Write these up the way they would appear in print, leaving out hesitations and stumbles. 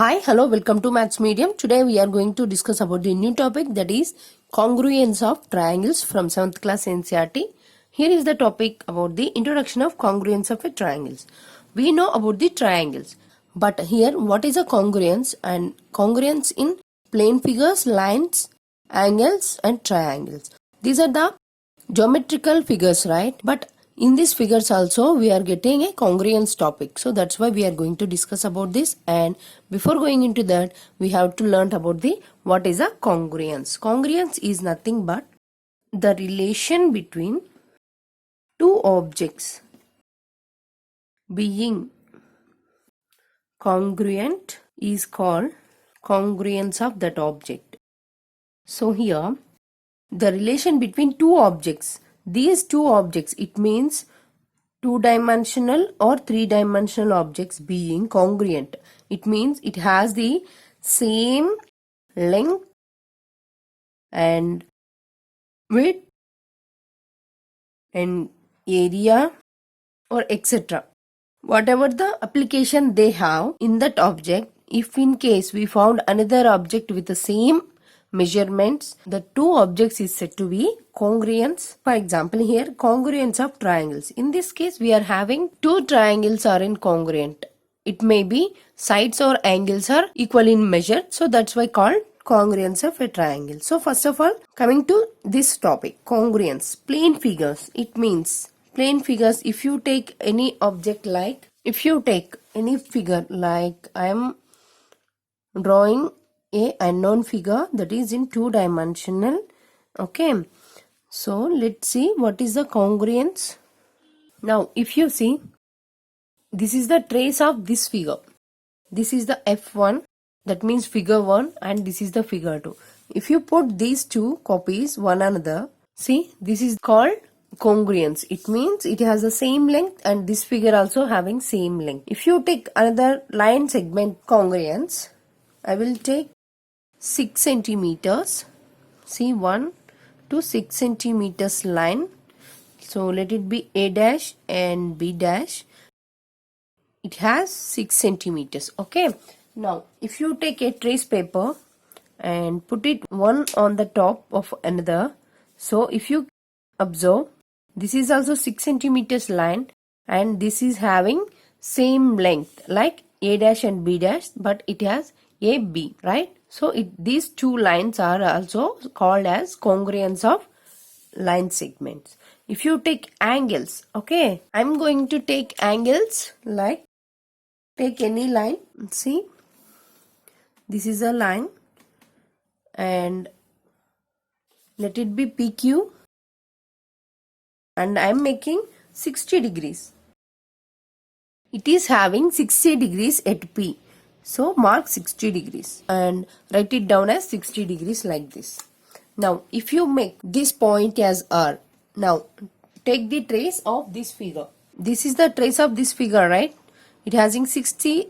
Hi, hello, welcome to Maths Medium. Today we are going to discuss about the new topic, that is congruence of triangles from 7th class NCERT. Here is the topic about the introduction of congruence of a triangles. We know about the triangles, but here what is a congruence? And congruence in plane figures, lines, angles and triangles. These are the geometrical figures, right? But in these figures also we are getting a congruence topic, so that's why we are going to discuss about this. And before going into that, we have to learn about the what is a congruence. Congruence is nothing but the relation between two objects being congruent is called congruence of that object. So here the relation between two objects, these two objects, it means two-dimensional or three-dimensional objects being congruent. It means it has the same length and width and area or etc. Whatever the application they have in that object, if in case we found another object with the same measurements, the two objects is said to be congruence. For example, here congruence of triangles. In this case, we are having two triangles are in congruent. It may be sides or angles are equal in measure, so that's why called congruence of a triangle. So first of all, coming to this topic, congruence, plane figures. It means plane figures, if you take any object, like if you take any figure, like I am drawing a unknown figure that is in two-dimensional. Okay, so let's see what is the congruence. Now if you see, this is the trace of this figure. This is the F1, that means figure 1, and this is the figure 2. If you put these two copies one another, see, this is called congruence. It means it has the same length and this figure also having same length. If you take another line segment congruence, I will take 6 centimeters. See, 1 to 6 centimeters line. So let it be A dash and B dash. It has 6 centimeters. Okay. Now, if you take a trace paper and put it one on the top of another, so if you observe, this is also 6 centimeters line and this is having same length like A dash and B dash, but it has AB, right? So these two lines are also called as congruence of line segments. If you take angles, okay, I'm going to take angles, like take any line. See, this is a line and let it be PQ and I'm making 60 degrees. It is having 60 degrees at P. So mark 60 degrees and write it down as 60 degrees like this. Now if you make this point as R, now take the trace of this figure. This is the trace of this figure, right? It has 60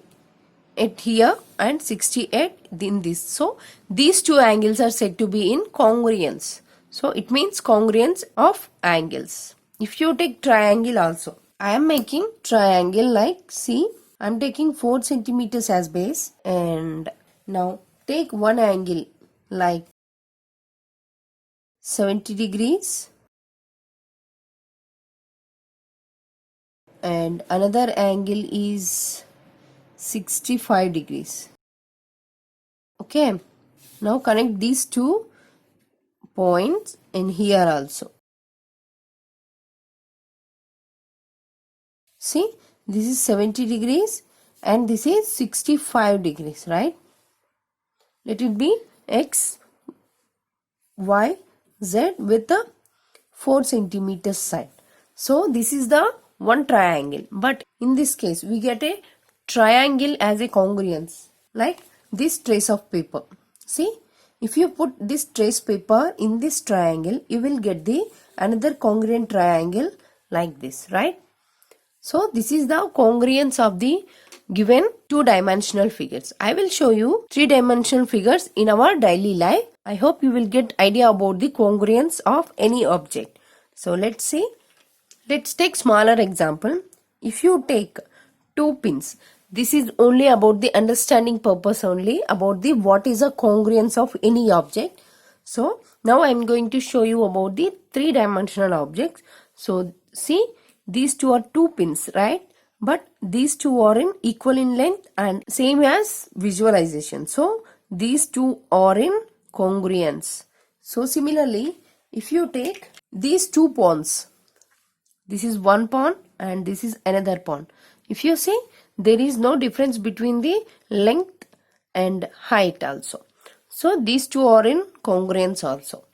at here and 68 in this. So these two angles are said to be in congruence. So it means congruence of angles. If you take triangle also, I am making triangle, like see, I am taking 4 centimeters as base, and now take one angle like 70 degrees and another angle is 65 degrees. Okay, now connect these two points in here also. See, this is 70 degrees and this is 65 degrees, right? Let it be X, Y, Z with the 4 centimeters side. So this is the one triangle, but in this case we get a triangle as a congruence, like this trace of paper. See, if you put this trace paper in this triangle, you will get the another congruent triangle like this, right? So this is the congruence of the given two-dimensional figures. I will show you three-dimensional figures in our daily life. I hope you will get idea about the congruence of any object. So let's see. Let's take smaller example. If you take two pins, This is only about the understanding purpose only, about the what is a congruence of any object. So now I am going to show you about the three-dimensional objects. So see, these two are two pins, right? But these two are in equal in length and same as visualization. So these two are in congruence. So similarly, if you take these two pawns, this is one pawn and this is another pawn. If you see, there is no difference between the length and height also. So these two are in congruence also.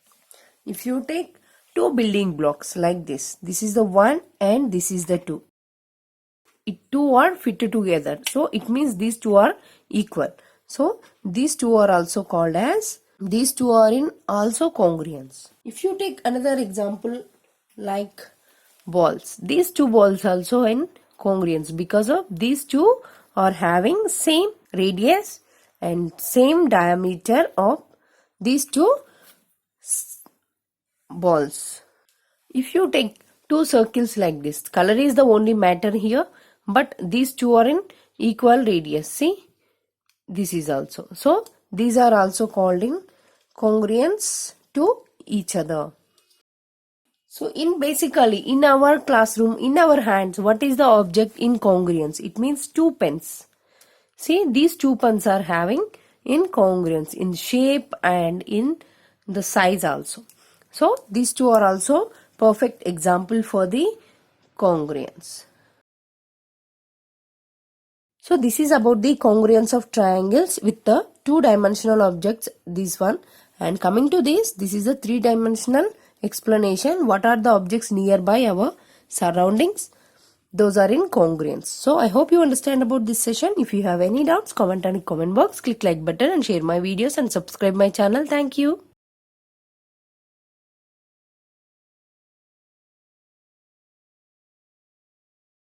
If you take two building blocks like this is the one and this is the two. Two are fitted together. So it means these two are equal. So these two are also called as, these two are in also congruence. If you take another example like balls, these two balls also in congruence because of these two are having same radius and same diameter of these two balls. If you take two circles like this, color is the only matter here, but these two are in equal radius. See, this is also. So these are also called in congruence to each other. So basically in our classroom, in our hands, what is the object in congruence? It means two pens. See, these two pens are having in congruence in shape and in the size also. So these two are also perfect example for the congruence. So this is about the congruence of triangles with the two-dimensional objects, this one. And coming to this is a three-dimensional explanation. What are the objects nearby our surroundings? Those are in congruence. So I hope you understand about this session. If you have any doubts, comment on the comment box, click like button and share my videos and subscribe my channel. Thank you.